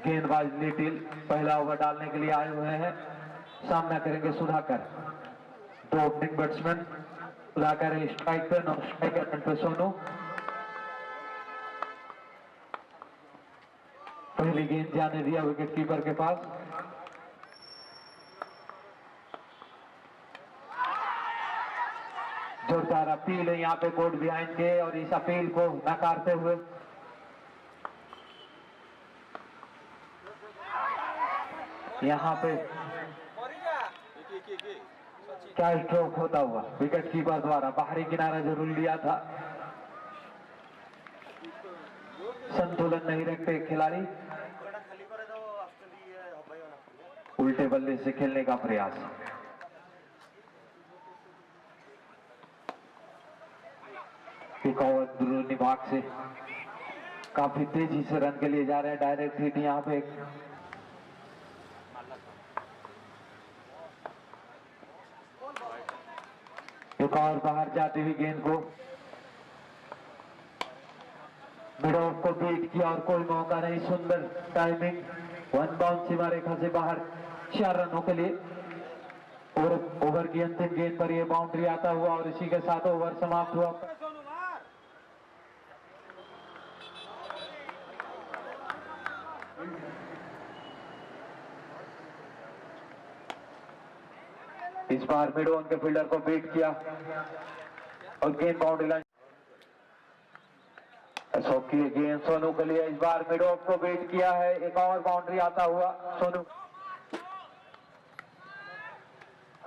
गेंदबाज लिटिल पहला ओवर डालने के लिए आए हुए हैं। सामना करेंगे सुधाकर। दो ओपनिंग बैट्समैन, सुधाकर स्ट्राइक पे, नॉन स्ट्राइकर पे सोनू। पहली गेंद जाने दिया विकेट कीपर के पास। जोरदार अपील है यहाँ पे बोर्ड बिहाइंड के, और इस अपील को नकारते हुए यहाँ पे क्या स्ट्रोक होता हुआ विकेट कीपर द्वारा बाहरी किनारा जरूर लिया था। संतुलन नहीं रखते खिलाड़ी, उल्टे बल्ले से खेलने का प्रयास। एक और अंदरूनी भाग से काफी तेजी से रन के लिए जा रहे हैं। डायरेक्ट हिट यहाँ पे एक और बाहर जाती हुई गेंद को मिड ऑफ को बीट किया और कोई मौका नहीं। सुंदर टाइमिंग, वन बाउंड सीमा रेखा से बाहर 4 रनों के लिए। और ओवर की अंतिम गेंद पर यह बाउंड्री आता हुआ और इसी के साथ ओवर समाप्त हुआ। इस बार मिड ऑन के फील्डर को बीट किया और गेंद बाउंड्री लाइन की गेंद सोनू के लिए। इस बार मिड ऑफ को बीट किया है, एक और बाउंड्री आता हुआ सोनू।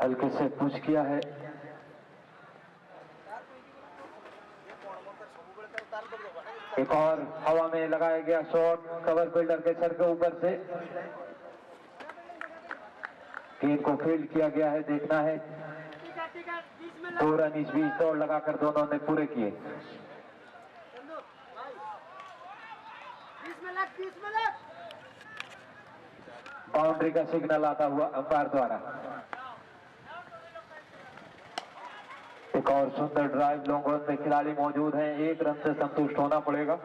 हल्के से पुश किया है। एक और हवा में लगाया गया शॉट कवर फील्डर के सर के ऊपर से। गेंद को फील्ड किया गया है, देखना है। 2 रन इस बीच दौड़ लगाकर दोनों ने पूरे किए। बाउंड्री का सिग्नल आता हुआ अंपायर द्वारा। एक और सुंदर ड्राइव, लॉन्ग ऑन में खिलाड़ी मौजूद हैं, 1 रन से संतुष्ट होना पड़ेगा।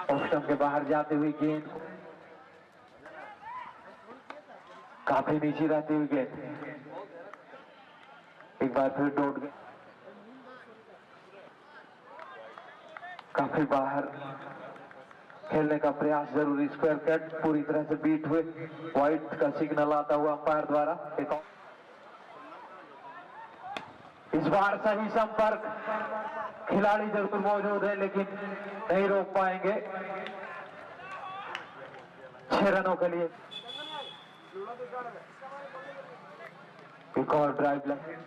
ऑफ स्टंप के बाहर जाती हुई गेंद, काफी नीचे रहती हुई गेंद, एक बार फिर डोट गई, काफी बाहर खेलने का प्रयास जरूरी। स्क्वायर कट पूरी तरह से बीट हुए, वाइड का सिग्नल आता हुआ अंपायर द्वारा। एक और इस बार सही संपर्क, खिलाड़ी जरूर मौजूद है लेकिन नहीं रोक पाएंगे। 6 रनों के लिए एक और ड्राइव लगे,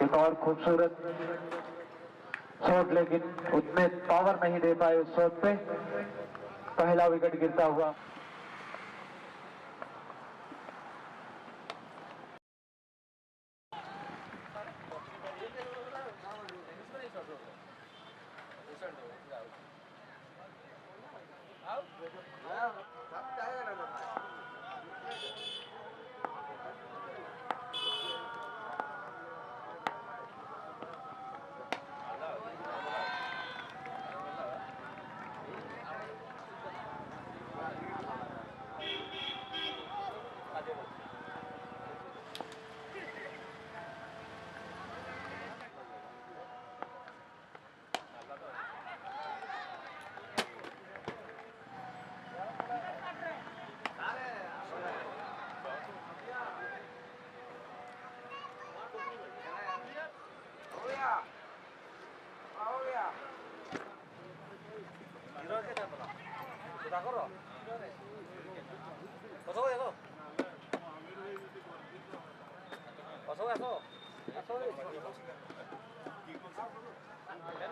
एक और खूबसूरत शॉट, लेकिन उतने पावर नहीं दे पाए उस शॉट पे। पहला विकेट गिरता हुआ।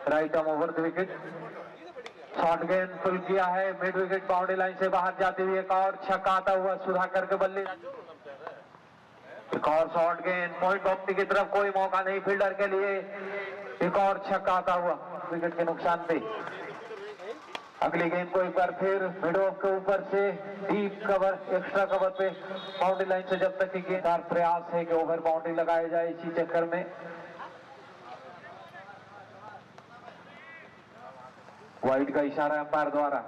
Right arm over the wicket, short गेंद पुल किया है, मिड विकेट बाउंड्री लाइन से बाहर जाती हुई। एक और छक्का आता हुआ सुधाकर के बल्ले। एक और शॉर्ट गेंद पॉइंट बाउंड्री की तरफ, कोई मौका नहीं फील्डर के लिए। एक और छक्का आता हुआ विकेट के नुकसान पे। अगली गेंद को एक बार फिर मिड ऑफ के ऊपर से डीप कवर, एक्स्ट्रा कवर पे बाउंड्री लाइन से जब तक कि गेंद प्रयास है कि ओवर बाउंड्री लगाया जाए इसी चक्कर में। वाइड का इशारा अंपायर द्वारा।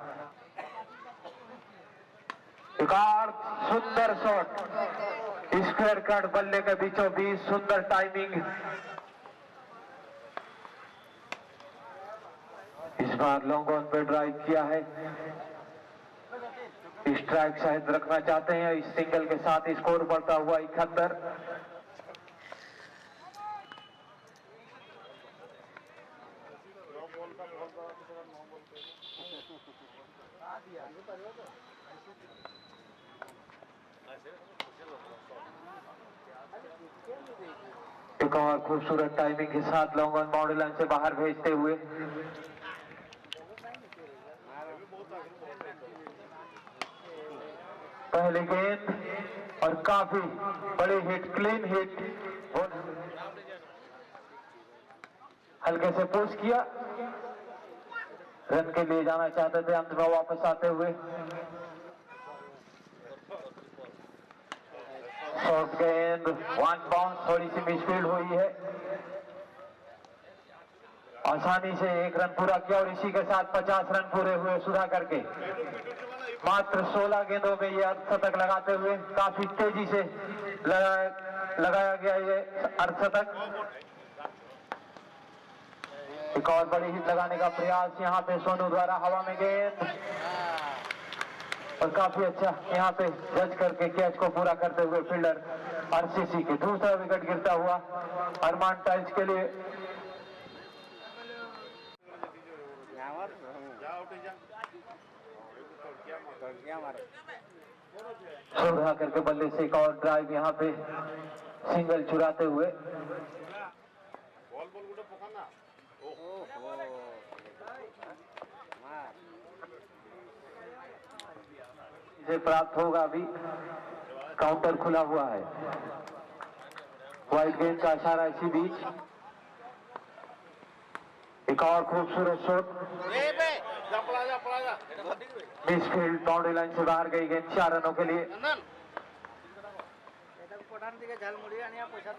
एक और सुंदर शॉट, स्क्वायर कट बल्ले के बीचों बीच, सुंदर टाइमिंग। इस बार लॉन्ग ऑन पे ड्राइव किया है, स्ट्राइक शायद रखना चाहते हैं। इस सिंगल के साथ स्कोर बढ़ता हुआ 71। एक और खूबसूरत टाइमिंग के साथ लॉन्ग ऑन बाउंड्री लाइन से बाहर भेजते हुए। पहली गेंद और काफी बड़ी हिट, क्लीन हिट। हल्के से पुश किया, रन के लिए जाना चाहते थे, अंत में वापस आते हुए। शॉर्ट गेंद, वन बाउंस, थोड़ी सी मिसफील्ड हुई है। आसानी से एक रन पूरा किया और इसी के साथ 50 रन पूरे हुए सुधा करके। मात्र 16 गेंदों में ये अर्धशतक लगाते हुए काफी तेजी से लगाया गया ये अर्धशतक। एक और बड़ी हिट लगाने का प्रयास यहाँ पे सोनू द्वारा, हवा में गेंद और काफी अच्छा यहाँ पे जज करके कैच को पूरा करते हुए फील्डर आरसीसी के। दूसरा विकेट गिरता हुआ अरमान टाइल्स के लिए। सुधा करके बल्ले से एक और ड्राइव यहाँ पे सिंगल चुराते हुए। इसे प्राप्त होगा, अभी काउंटर खुला हुआ है। वाइड गेंद का इशारा इसी बीच। एक और खूबसूरत शॉट, मिसफील्ड, बाउंड्री लाइन से बाहर गई गेंद 4 रनों के लिए।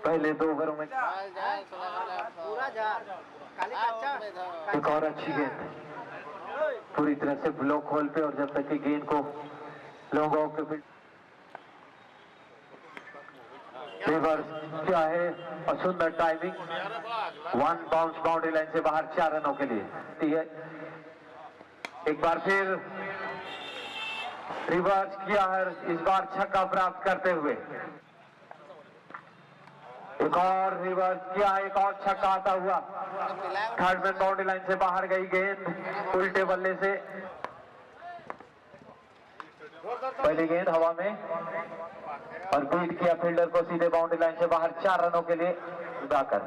पहले 2 ओवरों में एक और अच्छी गेंद पूरी तरह से ब्लॉक होल पे, और जब तक कि गेंद को लॉन्ग ऑफ के रिवर्स क्या है और सुंदर टाइमिंग। 1 बाउंस बाउंड्री लाइन से बाहर 4 रनों के लिए। ठीक है, एक बार फिर रिवर्स किया है, इस बार छक्का प्राप्त करते हुए। एक और रिवर्स किया, एक और छक्का आता हुआ। थर्ड मैन बाउंड्री लाइन से बाहर गई गेंद उल्टे बल्ले से। पहली गेंद हवा में और बीट किया फील्डर को सीधे बाउंड्री लाइन से बाहर 4 रनों के लिए उड़ाकर।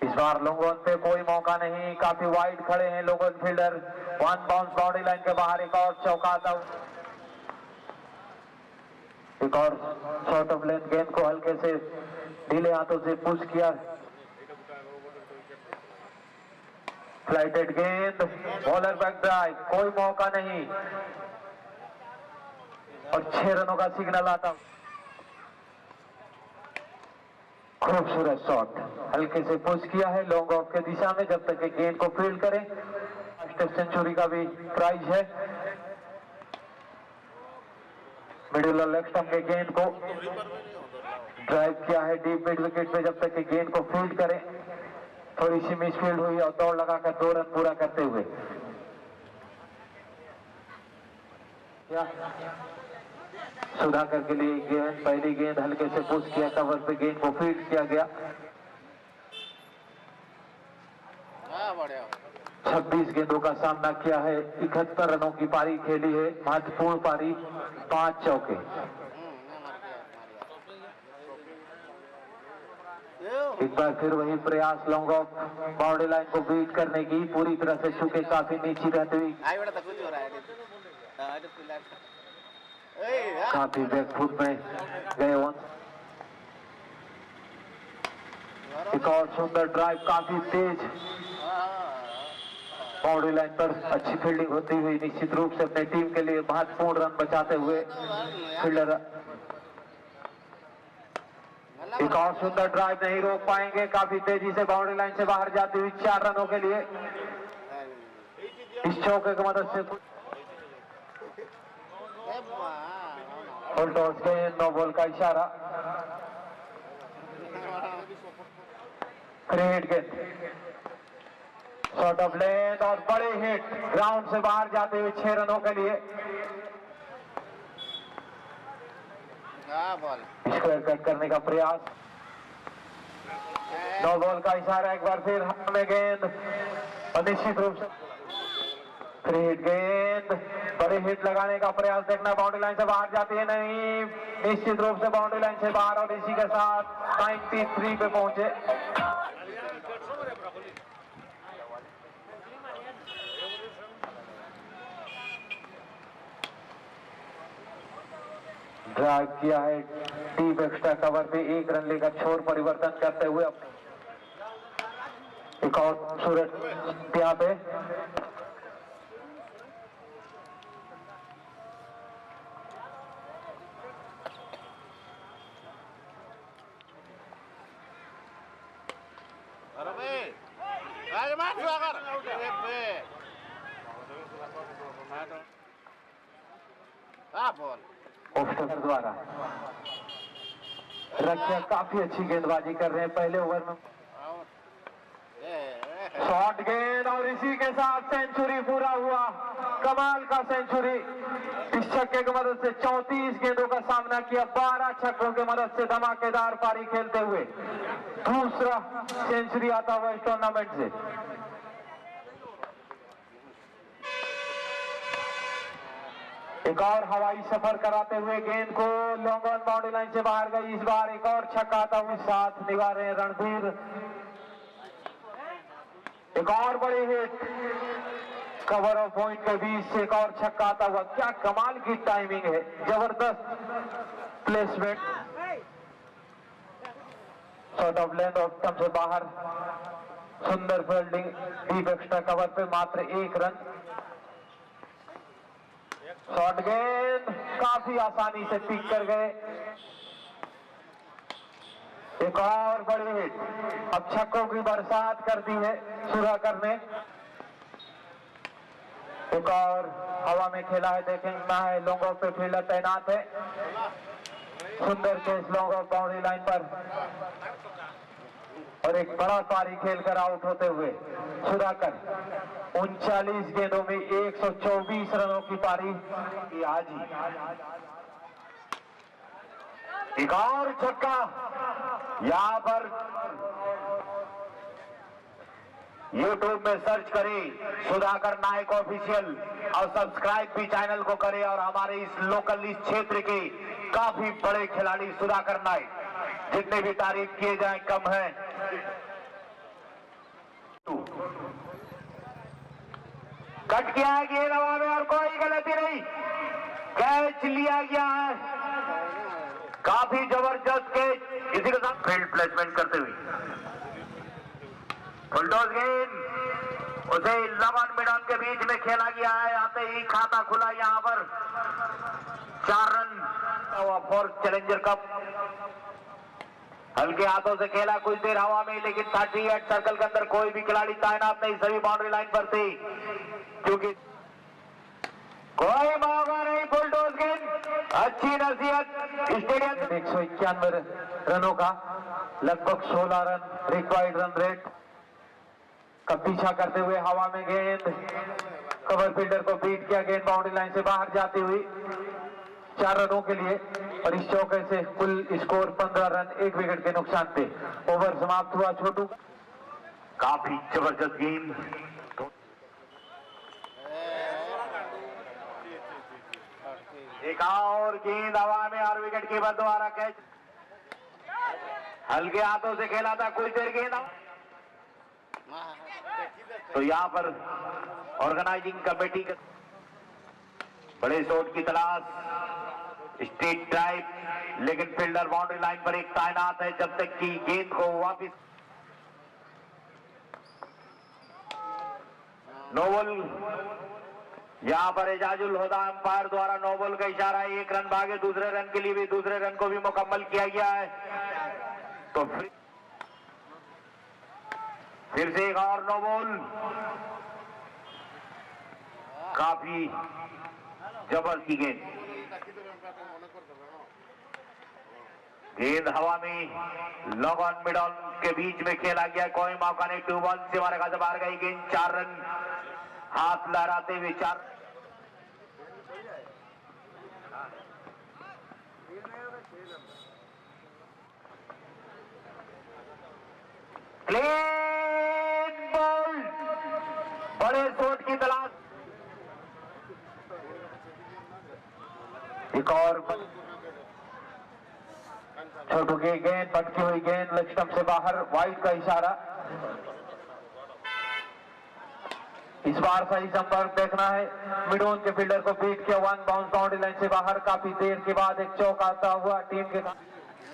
इस बार लॉन्ग ऑन पे कोई मौका नहीं, काफी वाइड खड़े हैं long on fielder. 1 bounce boundary line के बाहर एक और चौका आता हुआ। एक और शॉर्ट ऑफ लेंथ गेंद को हल्के से ढीले हाथों से पुश किया। फ्लाइटेड गेंद, बॉलर बैक ड्राइव, कोई मौका नहीं और 6 रनों का सिग्नल आता। खूबसूरत शॉट, हल्के से पुश किया है लॉन्ग ऑफ के दिशा में, जब तक कि गेंद को फील्ड करें। टेस्ट सेंचुरी का भी प्राइज है। मिडिल और लेग स्टंप के गेंद को ड्राइव किया है डीप मिड विकेट पे, जब तक कि गेंद को फील्ड करें। थोड़ी सी मिसफील्ड हुई और दौड़ लगाकर 2 रन पूरा करते हुए। सुधाकर के लिए गेंद, पहली गेंद हल्के से पुश किया, कवर पे गेंद को फील्ड किया गया। 26 गेंदों का सामना किया है, 71 रनों की पारी खेली है, महत्वपूर्ण पारी, 5 चौके। एक बार फिर वही प्रयास लॉन्ग ऑफ बाउंड्री लाइन को बीट करने की, पूरी तरह से छुके काफी नीचे रहते हुए काफी बैकफुट में गए। एक और सुंदर ड्राइव, काफी तेज बाउंड्री लाइन पर अच्छी फील्डिंग होती हुई निश्चित रूप से अपनी टीम के लिए महत्वपूर्ण रन बचाते हुए फील्डर एक और सुंदर ड्राइव नहीं रोक पाएंगे, काफी तेजी से बाउंड्री लाइन से बाहर जाती हुई 4 रनों के लिए इस चौके की मदद से फुल टॉस के 9 बॉल का इशारा। क्रिकेट गेंद शॉर्ट ऑफ लेंथ और बड़े हिट ग्राउंड से बाहर जाते हुए 6 रनों के लिए स्क्वायर कट करने का प्रयास। 9 बॉल का इशारा एक बार फिर हमें गेंद और निश्चित रूप से क्रिकेट गेंद बड़े हिट लगाने का प्रयास। देखना बाउंड्री लाइन से बाहर जाती है, नहीं, निश्चित रूप से बाउंड्री लाइन से बाहर और इसी के साथ 93 पे पहुंचे। ड्राइव किया है डीप एक्स्ट्रा कवर पे, 1 रन लेकर छोर परिवर्तन करते हुए एक और सूरज यहाँ पे ऑफिसर द्वारा रक्षा काफी अच्छी गेंदबाजी कर रहे हैं पहले ओवर में। शॉर्ट गेंद और इसी के साथ सेंचुरी पूरा हुआ, कमाल का सेंचुरी। इस छक्के की मदद से 34 गेंदों का सामना किया, 12 छक्कों की मदद से धमाकेदार पारी खेलते हुए दूसरा सेंचुरी आता हुआ इस टूर्नामेंट से। एक और हवाई सफर कराते हुए गेंद को लॉन्ग ऑन बाउंड्री लाइन से बाहर गई। इस बार एक और छक्का आता हुआ साथ निभा रहे हैं रणधीर। एक और बड़ी हिट कवर ऑफ पॉइंट के बीच से एक और छक्का आता हुआ। क्या कमाल की टाइमिंग है, जबरदस्त प्लेसमेंट। शॉर्ट ऑफ लेंथ और स्टंप से बाहर, सुंदर फील्डिंग डीप एक्स्ट्रा कवर पे मात्र 1 रन। शॉर्ट गेंद काफी आसानी से पिक कर गए। एक और बड़ी हिट, अब छक्कों की बरसात कर दी है सुधाकर ने। एक और हवा में खेला है, देखेंगे है लॉन्ग ऑफ पे फील्डर तैनात है। सुंदर case long off boundary line पर और एक बड़ा पारी खेलकर आउट होते हुए सुधाकर 39 गेंदों में 124 रनों की पारी आज ही। एक और छक्का यहां पर YouTube में सर्च करें सुधाकर नायक ऑफिशियल और सब्सक्राइब भी चैनल को करें। और हमारे इस लोकल इस क्षेत्र के काफी बड़े खिलाड़ी सुधाकर नायक, जितने भी तारीफ किए जाए कम है। कट किया है गेंद हवा में और कोई गलती नहीं, कैच लिया गया है। काफी जबरदस्त कैच, इसी के साथ फील्ड प्लेसमेंट करते हुए फुलटॉस गेंद उसे लवन मैदान के बीच में खेला गया है। आते ही खाता खुला यहां पर 4 रन फॉर चैलेंजर कप। हल्के हाथों से खेला कुछ देर हवा में, लेकिन 38 सर्कल के अंदर कोई भी खिलाड़ी तैनात नहीं, सभी बाउंड्री लाइन पर थे क्योंकि कोई मौका नहीं। फुलटॉस गेंद अच्छी नसीहत स्टेडियम 191 रनों का लगभग 16 रन रिक्वायर्ड रन रेट का पीछा करते हुए हवा में गेंद कवर फील्डर को बीट किया। गेंद बाउंड्री लाइन से बाहर जाती हुई 4 रनों के लिए और इस चौके से कुल स्कोर 15 रन 1 विकेट के नुकसान पे ओवर समाप्त हुआ। छोटू काफी जबरदस्त गेंद, एक और गेंद हवा में और विकेट कीपर द्वारा कैच। हल्के हाथों से खेला था कुछ देर गेंद, तो यहाँ पर ऑर्गेनाइजिंग कमेटी के बड़े शॉट की तलाश, स्ट्रेट ड्राइव, लेकिन फील्डर बाउंड्री लाइन पर एक तैनात है जब तक कि गेंद को वापस नो बॉल। यहाँ पर एजाजुल हुदा अंपायर द्वारा नो बॉल का इशारा है। एक रन भागे दूसरे रन के लिए भी, दूसरे रन को भी मुकम्मल किया गया है। तो फिर से एक और नो बॉल। काफी जबरदस्ती गेंद हवा में लॉन्ग ऑन मिड ऑन के बीच में खेला गया। कोई मौका नहीं। 2 बॉल से हमारे खाते बाहर गई गेंद। 4 रन हाथ लहराते हुए 4। Clean ball. बड़े शॉट की तलाश। एक और छोटू की गेंद, पटकी हुई गेंद लेग स्टंप से बाहर। वाइड का इशारा। इस बार सही संपर्क देखना है। मिड ऑन के फील्डर को बीट किया। 1 बाउंस बाउंड्री लाइन से बाहर। काफी देर के बाद एक चौका आता हुआ टीम के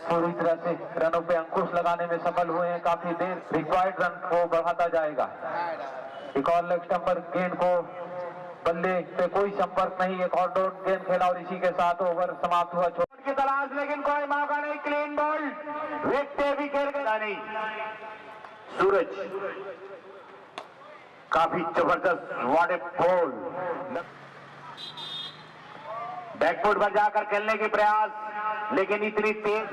पूरी तरह से रनों पे अंकुश लगाने में सफल हुए हैं। काफी देर रिक्वायर्ड रन को बढ़ाता जाएगा। एक और लेग स्टंप पर गेंद को बल्ले पे कोई संपर्क नहीं। एक और डॉट गेंद खेला और इसी के साथ ओवर समाप्त हुआ। छोड़ की तलाश लेकिन कोई मौका नहीं। Clean ball. विकेट भी खेल गया नहीं। सूरज काफी जबरदस्त वाट ए बॉल। बैकफुट पर जाकर खेलने के प्रयास लेकिन इतनी तेज।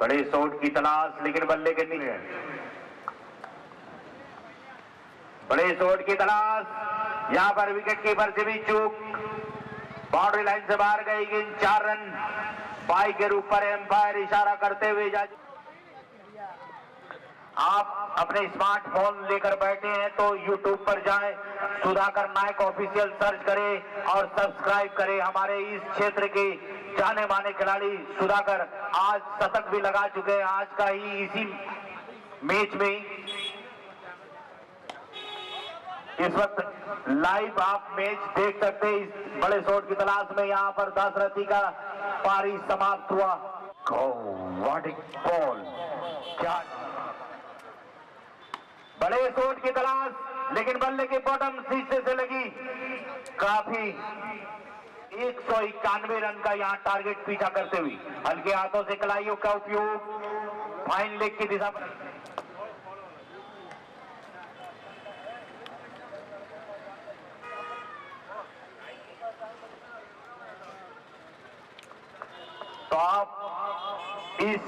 बड़े शॉट की तलाश लेकिन बल्ले के नहीं है। बड़े शॉट की तलाश। यहां पर विकेट कीपर से भी चूक। बाउंड्री लाइन से बाहर गई गेंद। 4 रन। बाई के ऊपर एम्पायर इशारा करते हुए आप अपने स्मार्टफोन लेकर बैठे हैं तो YouTube पर जाएं, सुधाकर नायक ऑफिशियल सर्च करें और सब्सक्राइब करें। हमारे इस क्षेत्र के जाने माने खिलाड़ी सुधाकर आज शतक भी लगा चुके हैं। आज का ही इसी मैच में इस वक्त लाइव आप मैच देख सकते हैं। इस बड़े शॉट की तलाश में यहाँ पर दशरथी का पारी समाप्त हुआ। What A ball. क्या बड़े शॉट की तलाश लेकिन बल्ले के बॉटम शीशे से लगी। काफी 191 रन का यहां टारगेट पीछा करते हुए हल्के हाथों से कलाइयों का उपयोग फाइन लेग की दिशा पर। तो आप इस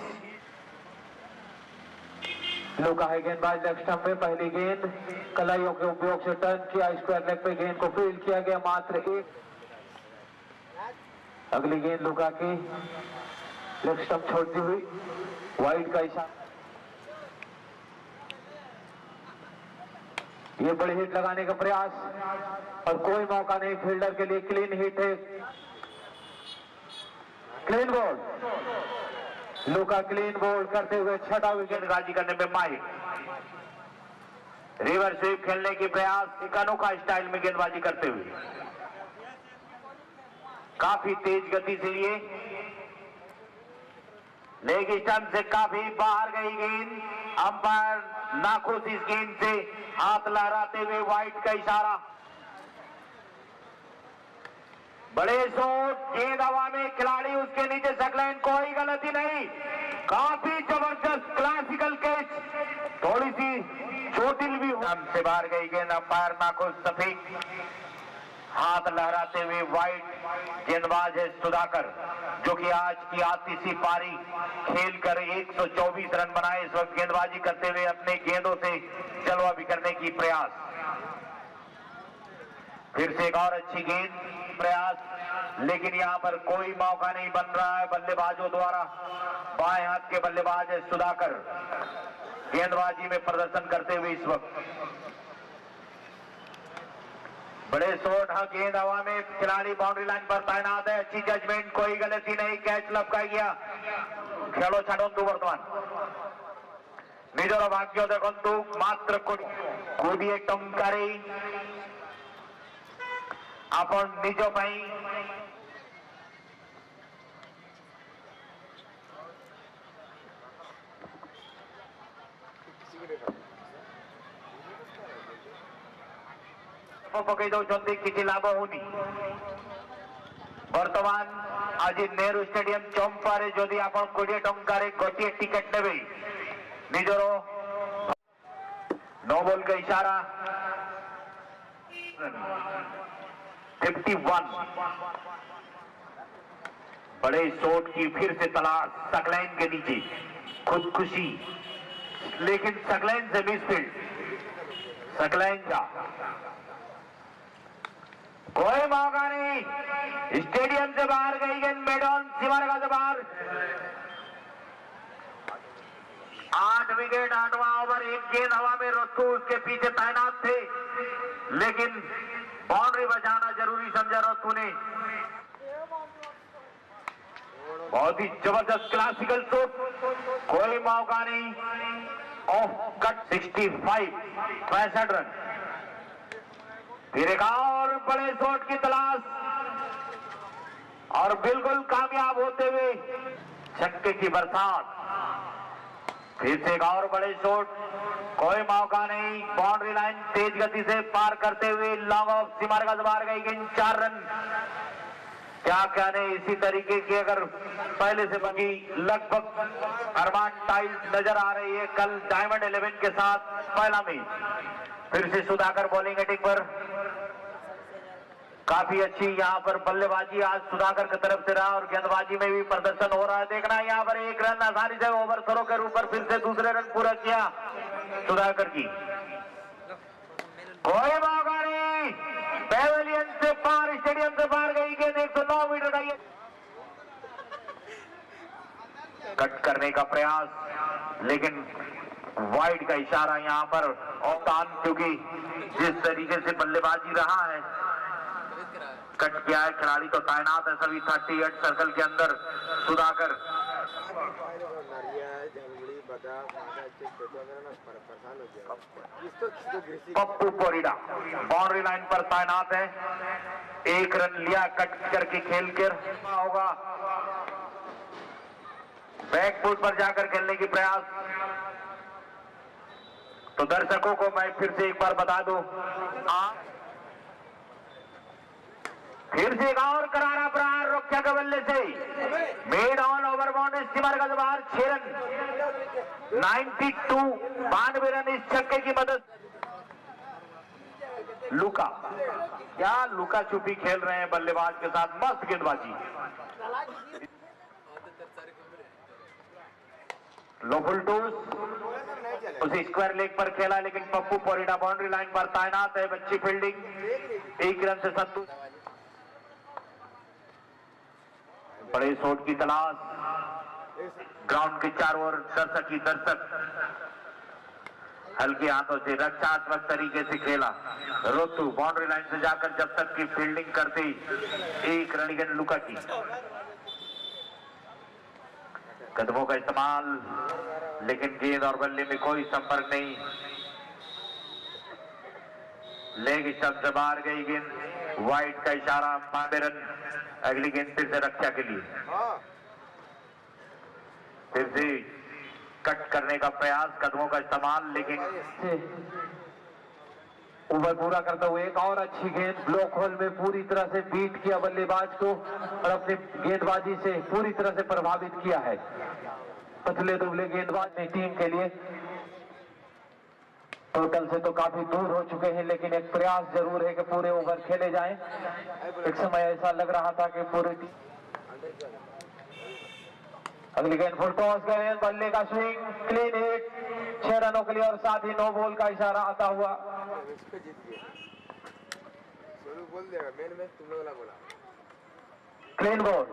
लुका है गेंदबाज लेग स्टंप में। पहली गेंद कलाइयों के उपयोग से टर्न किया। स्क्वायर लेग पे गेंद को फील्ड किया गया। मात्र 1। अगली गेंद लुका की लेग स्टंप छोड़ती हुई वाइड का इशारा। ये बड़ी हिट लगाने का प्रयास और कोई मौका नहीं फील्डर के लिए। क्लीन हिट है। Clean ball. Luka clean ball करते हुए 6वां विकेट गेंदबाजी करने में माहिर। रिवर्स स्वीप खेलने की प्रयास। एक अनोखा स्टाइल में गेंदबाजी करते हुए काफी तेज गति से ये लेग स्टंप से काफी बाहर गई गेंद। अंपायर नाखुश इस गेंद से हाथ लहराते हुए वाइड का इशारा। बड़े शॉट। गेंद हवा में। खिलाड़ी उसके नीचे सकलाइन। कोई गलती नहीं। काफी जबरदस्त क्लासिकल कैच। थोड़ी सी चोटिल भी से बाहर गई गेंद। अंपायर नाखुश। सफीक हाथ लहराते हुए वाइड। गेंदबाज है सुधाकर जो कि आज की आती सी पारी खेलकर 124 रन बनाए। इस वक्त गेंदबाजी करते हुए अपने गेंदों से जलवा भी करने की प्रयास। फिर से एक और अच्छी गेंद प्रयास लेकिन यहां पर कोई मौका नहीं बन रहा है बल्लेबाजों द्वारा। बाएं हाथ के बल्लेबाज है सुधाकर गेंदबाजी में प्रदर्शन करते हुए इस वक्त। बड़े शॉट। हाँ, गेंद हवा में। खिलाड़ी बाउंड्री लाइन पर तैनात है। अच्छी जजमेंट। कोई गलती नहीं। कैच लपका गया। खेलो छाड़ू वर्तमान निजर भाग्य देखु मात्र कोड़िए टंकार आपण निज पकई दौरान किसी लाभ होनी बर्तमान आज नेहरू स्टेडियम चंपारे जदि आप 20 टंकार गोटे टिकेट ने निजर नो बॉल का इशारा 51 बड़े शॉट की फिर से तलाश सकलैन के नीचे खुदकुशी लेकिन सकलैन से मिसफील्ड सकलैन का कोई मौका नहीं स्टेडियम से बाहर गई गेंद मैदान सीमारेखा से बाहर 8 विकेट 8वां ओवर एक गेंद हवा में रस्तू उसके पीछे तैनात थे लेकिन बाउंड्री बचाना जरूरी समझा रस्तू ने बहुत ही जबरदस्त क्लासिकल शॉट कोई मौका नहीं ऑफ कट 65 रन फिर एक और बड़े शॉट की तलाश और बिल्कुल कामयाब होते हुए छक्के की बरसात फिर से एक और बड़े शॉट कोई मौका नहीं बाउंड्री लाइन तेज गति से पार करते हुए लॉन्ग ऑफ सीमारेखा से बाहर गई गेंद 4 रन क्या कहने इसी तरीके की अगर पहले से बनी लगभग अरमान टाइल्स नजर आ रही है कल डायमंड 11 के साथ पहला मैच फिर से सुधाकर बॉलिंग अटैक पर काफी अच्छी यहाँ पर बल्लेबाजी आज सुधाकर की तरफ से रहा और गेंदबाजी में भी प्रदर्शन हो रहा है देखना है यहाँ पर एक रन आसानी से ओवर थ्रो के ऊपर फिर से दूसरे रन पूरा किया सुधाकर की कोई मौका नहीं पेवेलियन से पार स्टेडियम से बाहर गई गेंद 109 मीटर का ये कट करने का प्रयास लेकिन वाइड का इशारा यहाँ पर औकान क्योंकि जिस तरीके से बल्लेबाजी रहा है कट किया है खिलाड़ी तो तैनात है सभी 38 सर्कल के अंदर सुधाकर पप्पू पोरिडा बाउंड्री लाइन पर तैनात है एक रन लिया कट करके खेल कर होगा बैकफुट पर जाकर खेलने की प्रयास तो दर्शकों को मैं फिर से एक बार बता दूं फिर से एक और करारा प्रहार रक्षा के बल्ले से मेड ऑन ओवर बाउंड्री सीमारेखा से बाहर 6 रन 92 रन इस छक्के की मदद लुका क्या लुका छुपी खेल रहे हैं बल्लेबाज के साथ मस्त गेंदबाजी लोफुलटूस उसी स्क्वायर लेग पर खेला लेकिन पप्पू पोरिडा बाउंड्री लाइन पर तैनात है अच्छी फील्डिंग एक रन से संतुष्ट बड़े शॉट की तलाश ग्राउंड के चारों ओर दर्शक हल्के हाथों से रक्षात्मक तरीके से खेला रोतू बाउंड्री लाइन से जाकर जब तक की फील्डिंग करते एक रन गेंद लुका की कदमों का इस्तेमाल लेकिन गेंद और बल्ले में कोई संपर्क नहीं लेग स्टंप से बाहर गई गेंद वाइड का इशारा 92 रन अगली गेंद फिर से रक्षा के लिए फिर से कट करने का प्रयास कदमों का इस्तेमाल लेकिन ओवर पूरा करते हुए एक और अच्छी गेंद ब्लॉक होल में पूरी तरह से बीट किया बल्लेबाज को और अपनी गेंदबाजी से पूरी तरह से प्रभावित किया है पतले दुबले गेंदबाज ने टीम के लिए टोटल से तो काफी दूर हो चुके हैं लेकिन एक प्रयास जरूर है कि पूरे ओवर खेले जाएं एक समय ऐसा लग रहा था कि पूरी अगली गेंद फुल टॉस गए बल्ले का स्विंग क्लीन हिट 6 रनों के लिए और साथ ही नो बॉल का इशारा आता हुआ क्लीन बॉल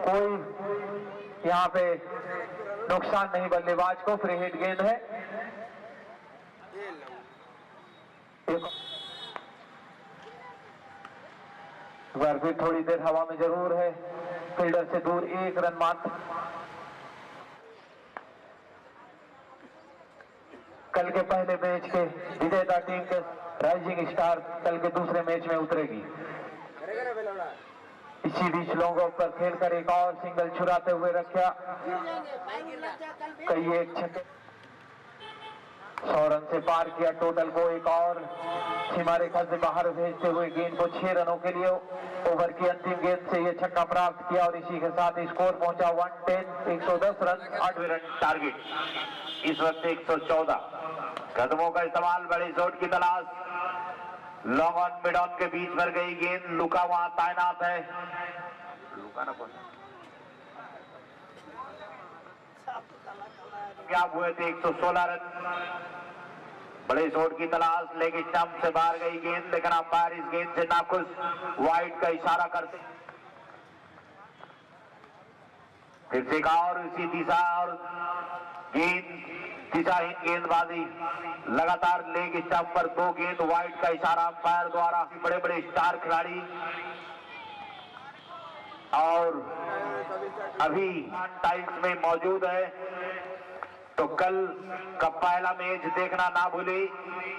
कोई यहाँ पे नुकसान नहीं बल्लेबाज को फ्री हिट गेंद है बार फिर थोड़ी देर हवा में जरूर है फील्डर से दूर एक रन मात्र कल के पहले मैच के विजेता टीम के राइजिंग स्टार कल के दूसरे मैच में उतरेगी इसी बीच लॉन्ग ऑफ पर खेलकर एक और सिंगल छुड़ाते हुए रखा कई एक छक्के 100 रन से से पार किया। टोटल को एक और सीमा रेखा से बाहर भेजते हुए गेंद को 6 रनों के लिए ओवर की अंतिम गेंद से ये छक्का प्राप्त किया और इसी के साथ स्कोर पहुंचा 110 रन। 8वें run target. इस वक्त 114 कदमों का इस्तेमाल, बड़े शॉट की तलाश। लॉन्ग ऑन मिड ऑन के बीच पर गई गेंद, लुका वहां तैनात है। लुका ना क्या हुए थे 116 रन। बड़े शॉट की तलाश, लेग स्टंप से बाहर गई गेंद, लेकिन अंपायर इस गेंद से नाखुश, वाइड का इशारा करते। फिर से का और इसी दिशा और गेंद दिशाहीन गेंदबाजी, लगातार लेग स्टंप पर 2 गेंद, वाइड का इशारा अंपायर द्वारा। बड़े बड़े स्टार खिलाड़ी और अभी टाइल्स में मौजूद है, तो कल का पहला मैच देखना ना भूले।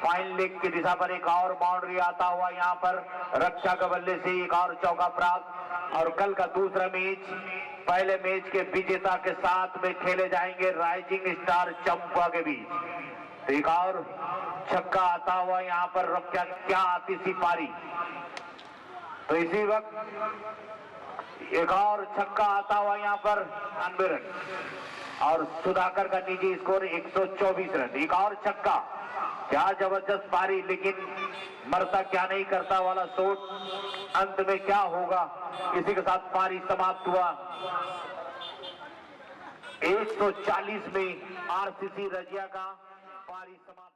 फाइन लेग की दिशा पर एक और बाउंड्री आता हुआ यहाँ पर रक्षा के बल्ले से एक और चौका प्राप्त। और कल का दूसरा मैच पहले मैच के विजेता के साथ में खेले जाएंगे राइजिंग स्टार चंपा के बीच। एक और छक्का आता हुआ यहाँ पर रक्षा, क्या आती सी पारी। तो इसी वक्त एक और छक्का आता हुआ यहाँ पर 92 रन और सुधाकर का निजी स्कोर 124 रन। एक और छक्का, क्या जबरदस्त पारी, लेकिन मरता क्या नहीं करता वाला शॉट। अंत में क्या होगा, इसी के साथ पारी समाप्त हुआ। 140 में आरसीसी रजिया का पारी समाप्त।